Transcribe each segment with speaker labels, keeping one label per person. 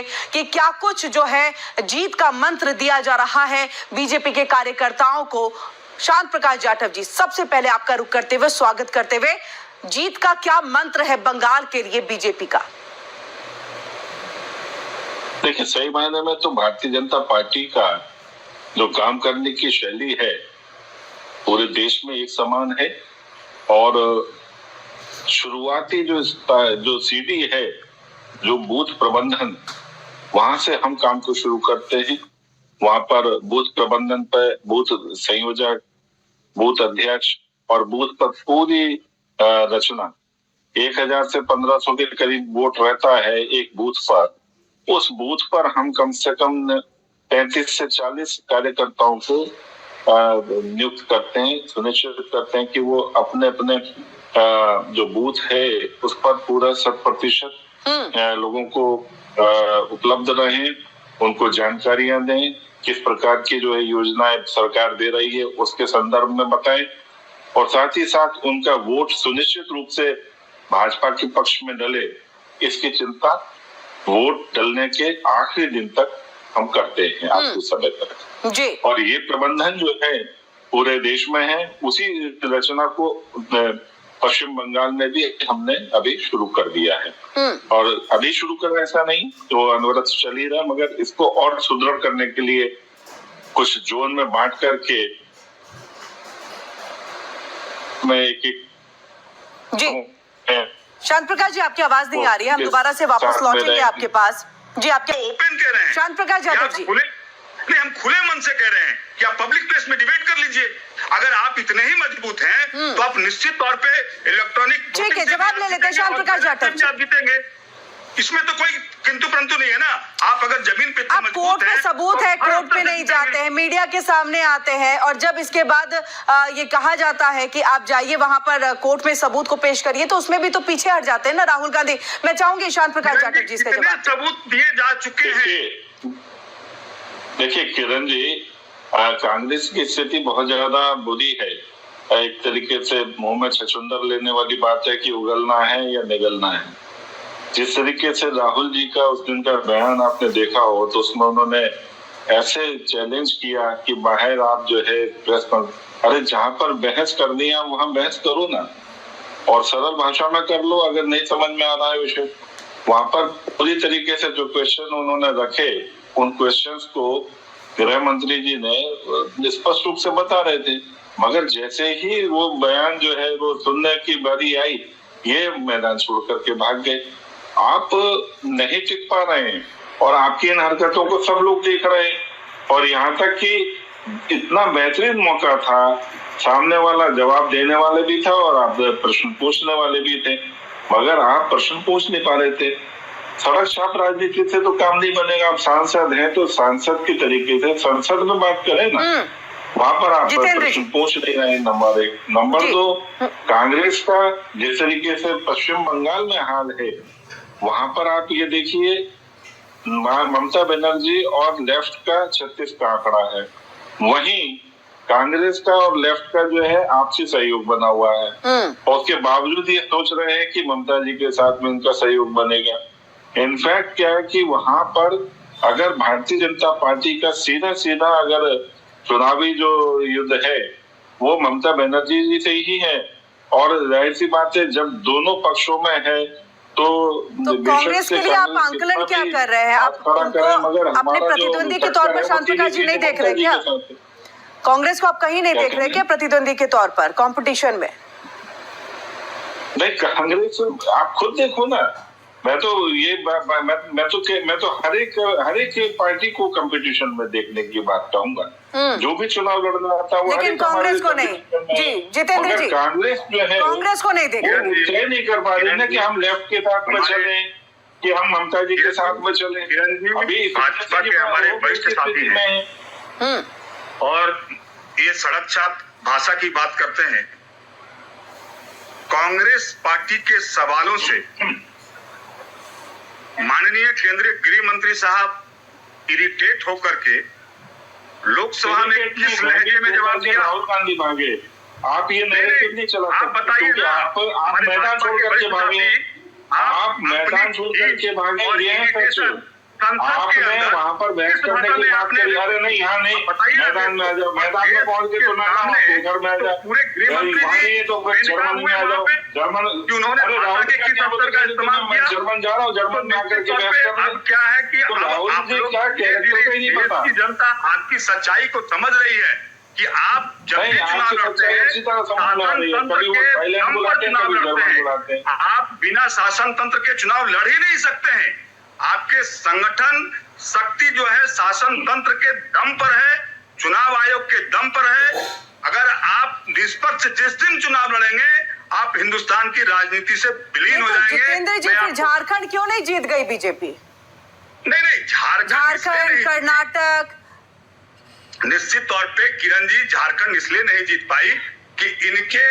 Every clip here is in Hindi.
Speaker 1: कि क्या कुछ जो है जीत का मंत्र दिया जा रहा है बीजेपी के कार्यकर्ताओं को। शांत प्रकाश जाटव जी, सबसे पहले आपका रुख करते हुए, स्वागत करते हुए, जीत का क्या मंत्र है बंगाल के लिए बीजेपी का?
Speaker 2: देखिए, सही मायने में तो भारतीय जनता पार्टी का जो काम करने की शैली है पूरे देश में एक समान है। और शुरुआती जो सीढ़ी है, जो बूथ प्रबंधन, वहां से हम काम को शुरू करते हैं। वहां पर बूथ प्रबंधन पर बूथ संयोजक, बूथ अध्यक्ष और बूथ पर पूरी रचना, 1000 से 1500 के करीब वोट रहता है एक बूथ पर। उस बूथ पर हम कम से कम 35 से 40 कार्यकर्ताओं को नियुक्त करते हैं, सुनिश्चित करते हैं कि वो अपने अपने जो बूथ है उस पर पूरा 100% लोगों को उपलब्ध रहे, उनको जानकारियां दें, किस प्रकार की जो है योजनाएं सरकार दे रही है उसके संदर्भ में बताएं, और साथ ही साथ उनका वोट सुनिश्चित रूप से भाजपा के पक्ष में डले, इसकी चिंता वोट डलने के आखिरी दिन तक हम करते हैं, आज के समय तक जी। और ये प्रबंधन जो है पूरे देश में है। उसी रचना को पश्चिम बंगाल में भी हमने अभी शुरू कर दिया है। और अभी शुरू कर ऐसा नहीं तो अनवरत चल ही रहा, मगर इसको और सुदृढ़ करने के लिए कुछ जोन में बांट करके मैं एक
Speaker 1: जी। शांत प्रकाश जी, आपकी आवाज नहीं आ रही है, हम दोबारा से वापस लौटेंगे आपके पास जी। आपके
Speaker 3: ओपन कह रहे हैं
Speaker 1: शांत प्रकाश जाटव जी,
Speaker 3: नहीं, हम खुले मन से कह रहे हैं कि आप पब्लिक प्लेस में डिबेट कर लीजिए। अगर आप इतने ही मजबूत हैं तो आप निश्चित तौर पे इलेक्ट्रॉनिक,
Speaker 1: ठीक है, जवाब ले लेते हैं शांत प्रकाश जाटव जी।
Speaker 3: आप जीतेंगे, इसमें तो कोई किंतु परंतु नहीं है ना। आप अगर जमीन पे
Speaker 1: आप कोर्ट में सबूत है, कोर्ट में नहीं जाते हैं, मीडिया के सामने आते हैं, और जब इसके बाद ये कहा जाता है कि आप जाइए वहां पर कोर्ट में सबूत को पेश करिए, तो उसमें भी तो पीछे हट जाते हैं ना राहुल गांधी। मैं चाहूंगी शांत प्रकाश जाटव जी इसका जवाब।
Speaker 3: सबूत दिए जा चुके हैं।
Speaker 2: देखिए किरण जी, कांग्रेस की स्थिति बहुत ज्यादा बुरी है। एक तरीके से मुंह में छछूंदर लेने वाली बात है कि उगलना है या निगलना है। जिस तरीके से राहुल जी का उस दिन का बयान आपने देखा हो, तो उसमें उन्होंने ऐसे चैलेंज किया कि बाहर आप जो है प्रेस पर, अरे जहां पर बहस करनी है वहां बहस करो ना, और सरल भाषा में कर लो अगर नहीं समझ में आ रहा है विषय। वहां पर पूरी तरीके से जो क्वेश्चन उन्होंने रखे, उन क्वेश्चंस को गृह मंत्री जी ने स्पष्ट रूप से बता रहे थे, मगर जैसे ही वो बयान जो है वो सुनने की बारी आई, ये मैदान छोड़ करके भाग गए। आप नहीं टिक पा रहे हैं और आपकी इन हरकतों को सब लोग देख रहे हैं। और यहाँ तक कि इतना बेहतरीन मौका था, सामने वाला जवाब देने वाले भी था और आप प्रश्न पूछने वाले भी थे, मगर आप प्रश्न पूछ नहीं पा रहे थे। सड़क छाप राजनीति से तो काम नहीं बनेगा। आप सांसद हैं तो सांसद के तरीके से संसद में बात करें ना, वहां पर आप प्रश्न पूछ नहीं रहे। नंबर 1। नंबर 2, कांग्रेस का जिस तरीके से पश्चिम बंगाल में हाल है, वहां पर आप ये देखिए, ममता बनर्जी और लेफ्ट का 36 का आंकड़ा है, वहीं कांग्रेस का और लेफ्ट का जो है आपसी सहयोग बना हुआ है, और उसके बावजूद ये सोच रहे हैं कि ममता जी के साथ में इनका सहयोग बनेगा। इनफैक्ट क्या है कि वहां पर अगर भारतीय जनता पार्टी का सीधा सीधा अगर चुनावी जो युद्ध है वो ममता बनर्जी जी से ही है, और जाहिर सी बात है जब दोनों पक्षों में है तो
Speaker 1: कांग्रेस के लिए आप आंकलन क्या कर रहे हैं? आप अपने प्रतिद्वंदी के तौर पर शांत प्रकाश जी नहीं देख रहे क्या? कांग्रेस को आप कहीं नहीं देख रहे क्या प्रतिद्वंदी के तौर पर कंपटीशन में?
Speaker 2: नहीं, कांग्रेस आप खुद देखो ना। मैं तो हर एक पार्टी को कंपटीशन में देखने की बात कहूंगा। जो भी चुनाव लड़ना आता है वो,
Speaker 1: लेकिन कांग्रेस को नहीं जी। जितेंद्र जी,
Speaker 2: कांग्रेस जो है
Speaker 1: कांग्रेस को नहीं देखा,
Speaker 2: तय नहीं कर पा रही ना कि हम लेफ्ट के साथ में चले कि हम ममता जी के साथ में चले।
Speaker 3: अभी भाजपा के हमारे वरिष्ठ साथी हैं और ये सड़क छाप भाषा की बात करते हैं। कांग्रेस पार्टी के सवालों से माननीय केंद्रीय गृह मंत्री साहब इरिटेट होकर के लोकसभा में किस लहजे में जवाब दिया?
Speaker 2: राहुल गांधी भागे। आप ये नहीं चला,
Speaker 3: आप बताइए ना।
Speaker 2: आप मैदान छोड़ करके भागे, आप मैदान छोड़ करके भागे। आपने वहाँ पर बहस करने की बात करी, अरे नहीं यहाँ नहीं, मैदान में आ जाओ, मैदान में पहुंच के तो ना घर में आ जाओ,
Speaker 3: पूरे गृह मंत्री
Speaker 2: वहाँ नहीं है तो जर्मन में आ जाओ, जर्मन, अरे राहुल जी का शब्द का इस्तेमाल, मैं जर्मन जा रहा हूँ, जर्मन में आकर के बहस कर रहे हैं।
Speaker 3: अब क्या है कि
Speaker 2: तो राहुल जी क्या कह रहे हैं नहीं पता,
Speaker 3: की जनता आपकी सच्चाई को समझ रही है कि आप जब भी चुनाव लड़ते हैं शासन तंत्र के दम पर चुनाव लड़ते हैं, आप बिना शासन तंत्र के चुनाव लड़ ही नहीं सकते हैं। आपके संगठन शक्ति जो है शासन तंत्र के दम पर है, चुनाव आयोग के दम पर है। अगर आप निष्पक्ष जिस दिन चुनाव लड़ेंगे आप हिंदुस्तान की राजनीति से विलीन हो जाएंगे।
Speaker 1: जितेंद्र जी, फिर झारखंड क्यों नहीं जीत गई बीजेपी?
Speaker 3: नहीं, झारखंड,
Speaker 1: कर्नाटक,
Speaker 3: निश्चित तौर पे किरण जी झारखंड इसलिए नहीं जीत पाई कि इनके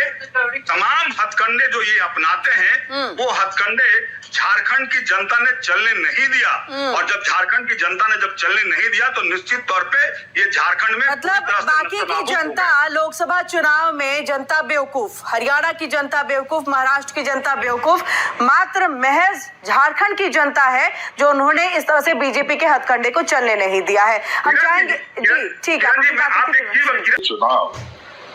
Speaker 3: तमाम हथकंडे जो ये अपनाते हैं वो हथकंडे झारखंड की जनता ने चलने नहीं दिया, और जब झारखंड की जनता ने जब चलने नहीं दिया तो निश्चित तौर पे ये झारखंड में
Speaker 1: मतलब बाकी की जनता, लोकसभा चुनाव में जनता बेवकूफ, हरियाणा की जनता बेवकूफ, महाराष्ट्र की जनता बेवकूफ, मात्र महज झारखंड की जनता है जो उन्होंने इस तरह से बीजेपी के हथकंडे को चलने नहीं दिया है। हम चाहेंगे जी, ठीक है,
Speaker 2: चुनाव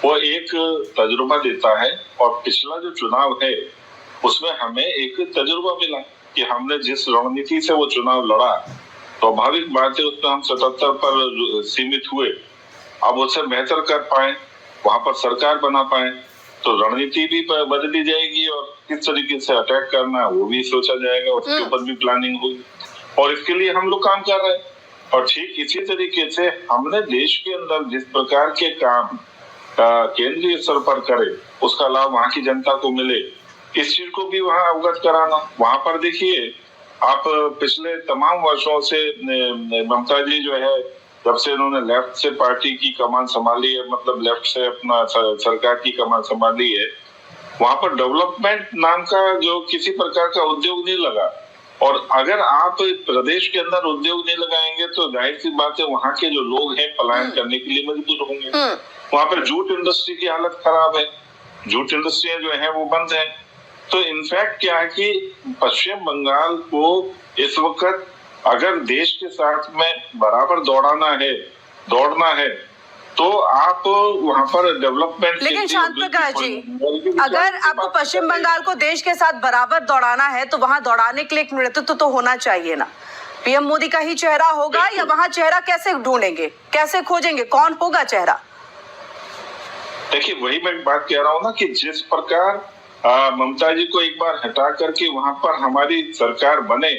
Speaker 2: वो एक तजुर्बा देता है, और पिछला जो चुनाव है उसमें हमें एक तजुर्बा मिला कि हमने जिस रणनीति से वो चुनाव लड़ा, स्वाभाविक बात है उसमें हम 77 पर सीमित हुए, अब उससे बेहतर कर पाए, वहां पर सरकार बना पाए, तो रणनीति भी बदली जाएगी और किस तरीके से अटैक करना है वो भी सोचा जाएगा, उसके ऊपर भी प्लानिंग होगी, और इसके लिए हम लोग काम कर रहे हैं। और ठीक इसी तरीके से हमने देश के अंदर जिस प्रकार के काम केंद्रीय स्तर पर करे उसका लाभ वहाँ की जनता को मिले, इस चीज को भी वहाँ अवगत कराना। वहाँ पर देखिए आप पिछले तमाम वर्षों से ममता जी जो है जब से उन्होंने लेफ्ट से पार्टी की कमान संभाली है, मतलब लेफ्ट से अपना सरकार की कमान संभाली है, वहाँ पर डेवलपमेंट नाम का जो किसी प्रकार का उद्योग नहीं लगा, और अगर आप प्रदेश के अंदर उद्योग नहीं लगाएंगे तो जाहिर सी बात है वहाँ के जो लोग हैं पलायन करने के लिए मजबूर होंगे। वहाँ पर जूट इंडस्ट्री की हालत खराब है, जूट इंडस्ट्रियां जो है वो बंद है। तो इनफैक्ट क्या है कि पश्चिम बंगाल को इस वक्त अगर देश के साथ में बराबर दौड़ना है तो आप वहाँ पर डेवलपमेंट।
Speaker 1: लेकिन शांत प्रकाश जी, अगर आपको पश्चिम बंगाल को देश के साथ बराबर दौड़ाना है तो वहाँ दौड़ाने के लिए एक नेतृत्व तो होना चाहिए ना। पीएम मोदी का ही चेहरा होगा या वहाँ चेहरा कैसे ढूंढेंगे, कैसे खोजेंगे, कौन होगा चेहरा?
Speaker 2: देखिए वही मैं बात कह रहा हूँ ना कि जिस प्रकार ममता जी को एक बार हटा करके वहाँ पर हमारी सरकार बने,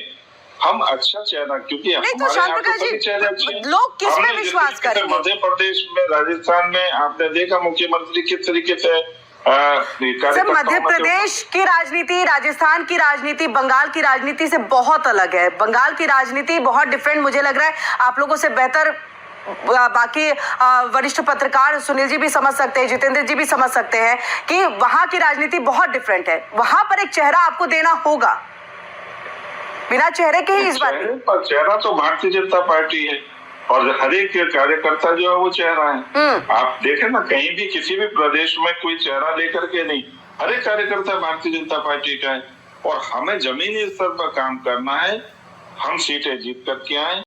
Speaker 2: हम अच्छा चेहरा, क्योंकि
Speaker 1: नहीं तो शांत प्रकाश जी, लोग किस में विश्वास करेंगे?
Speaker 2: मध्य प्रदेश में, राजस्थान में आपने देखा मुख्यमंत्री किस तरीके से
Speaker 1: मध्य प्रदेश की राजनीति, राजस्थान की राजनीति, बंगाल की राजनीति से बहुत अलग है। बंगाल की राजनीति बहुत डिफरेंट, मुझे लग रहा है आप लोगों से बेहतर बाकी वरिष्ठ पत्रकार सुनील जी भी समझ सकते हैं, जितेंद्र जी भी समझ सकते हैं कि वहां की राजनीति बहुत डिफरेंट है। वहां पर एक चेहरा आपको देना होगा, बिना चेहरे के ही इस बार
Speaker 2: चेहरा तो भारतीय जनता पार्टी है, और हर एक कार्यकर्ता जो है वो चेहरा है। आप देखें ना कहीं भी किसी भी प्रदेश में कोई चेहरा लेकर के नहीं, हर एक कार्यकर्ता भारतीय जनता पार्टी का है, और हमें जमीनी स्तर पर काम करना है, हम सीटें जीत करके आए।